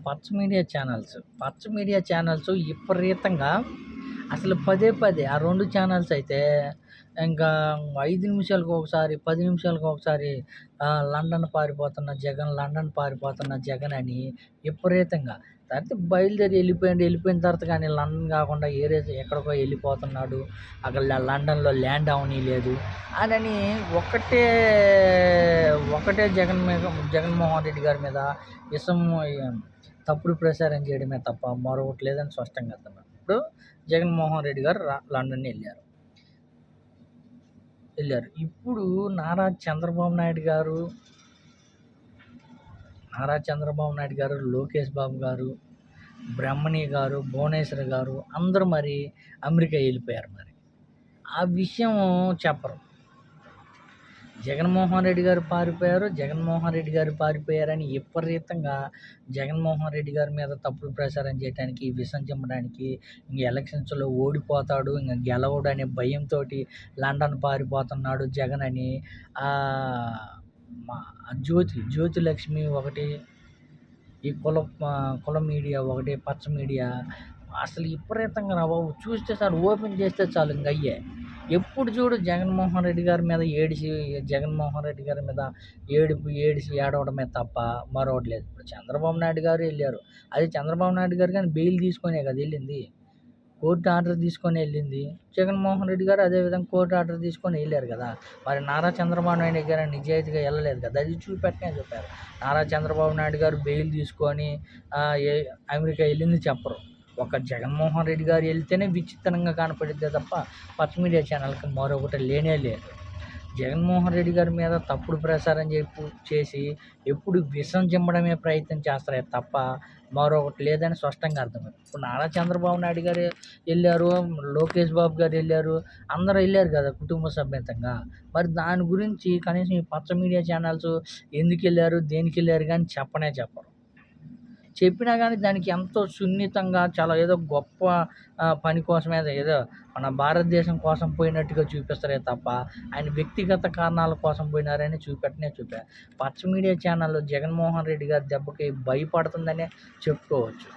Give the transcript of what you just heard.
పచ్చ media channels విపరీతంగా అసలు పదే పదే ఆ 2 ఛానల్స్ అయితే ఇంకా 5 నిమిషాలకు ఒకసారి, 10 నిమిషాలకు ఒకసారి లండన్ పారిపోతున్న జగన్ అని విపరీతంగా. తర్వాత బయలుదేరి వెళ్ళిపోయిన తర్వాత కానీ లండన్ కాకుండా ఎక్కడికో వెళ్ళిపోతున్నాడు. అక్కడ లండన్‌లో ల్యాండ్ అవ్వనీయలేదు అనని ఒకటే ఒకటే జగన్మోహన్ రెడ్డి గారి మీద ఇసం తప్పుడు ప్రచారం చేయడమే తప్ప మరొకటి లేదని స్పష్టంగా అర్థమైంది. ఇప్పుడు జగన్మోహన్ రెడ్డి గారు లండన్ వెళ్ళారు. ఇప్పుడు నారా చంద్రబాబు నాయుడు గారు, లోకేష్ బాబు గారు, బ్రహ్మణి గారు, భువనేశ్వర్ గారు అందరూ మరి అమెరికా వెళ్ళిపోయారు. మరి ఆ విషయం చెప్పరు. జగన్మోహన్ రెడ్డి గారు పారిపోయారని విపరీతంగా జగన్మోహన్ రెడ్డి గారి మీద తప్పుడు ప్రచారం చేయడానికి, విషం చిమ్మడానికి, ఎలక్షన్స్లో ఓడిపోతాడు, గెలవడు అనే భయంతో లండన్ పారిపోతున్నాడు జగన్ అని మా జ్యోతిలక్ష్మి ఒకటి, ఈ కుల మీడియా ఒకటి, పచ్చ మీడియా అసలు విపరీతంగా రా బాబు. చూస్తే చాలు, ఓపెన్ చేస్తే చాలు ఇంక అయ్యే. ఎప్పుడు చూడు జగన్మోహన్ రెడ్డి గారి మీద ఏడిసి ఏడవడమే తప్ప మరొకటి లేదు. ఇప్పుడు చంద్రబాబు నాయుడు గారు వెళ్ళారు. అది చంద్రబాబు నాయుడు గారు కానీ బెయిల్ తీసుకొనే కదా వెళ్ళింది, కోర్టు ఆర్డర్ తీసుకొని వెళ్ళింది. జగన్మోహన్ రెడ్డి గారు అదేవిధంగా కోర్టు ఆర్డర్ తీసుకొని వెళ్ళారు కదా. మరి నారా చంద్రబాబు నాయుడు గారు నిజాయితీగా వెళ్ళలేదు కదా, అది చూపెట్టనే చెప్పారు. నారా చంద్రబాబు నాయుడు గారు బెయిల్ తీసుకొని అమెరికా వెళ్ళింది చెప్పరు. ఒక జగన్మోహన్ రెడ్డి గారు వెళ్తేనే విచిత్రంగా కనపడిద్దే తప్ప పచ్చ మీడియా ఛానల్కి మరొకటి లేనే లేదు. జగన్మోహన్ రెడ్డి గారి మీద తప్పుడు ప్రచారం చేసి ఎప్పుడు విషం చిమ్మడమే ప్రయత్నం చేస్తారే తప్ప మరొకటి లేదని స్పష్టంగా అర్థమైంది. ఇప్పుడు నారా చంద్రబాబు నాయుడు గారు వెళ్ళారు, లోకేష్ బాబు గారు వెళ్ళారు, అందరూ వెళ్ళారు కదా కుటుంబ సమేతంగా. మరి దాని గురించి కనీసం ఈ పచ్చ మీడియా ఛానల్స్ ఎందుకు వెళ్ళారు, దేనికి వెళ్ళారు కానీ చెప్పరు. చెప్పినా కానీ దానికి ఎంతో సున్నితంగా చాలా ఏదో గొప్ప పని కోసమే, ఏదో మన భారతదేశం కోసం పోయినట్టుగా చూపిస్తారే తప్ప ఆయన వ్యక్తిగత కారణాల కోసం పోయినారని చూపారు. పచ్చ మీడియా ఛానల్ జగన్మోహన్ రెడ్డి గారి దెబ్బకి భయపడుతుందనే చెప్పుకోవచ్చు.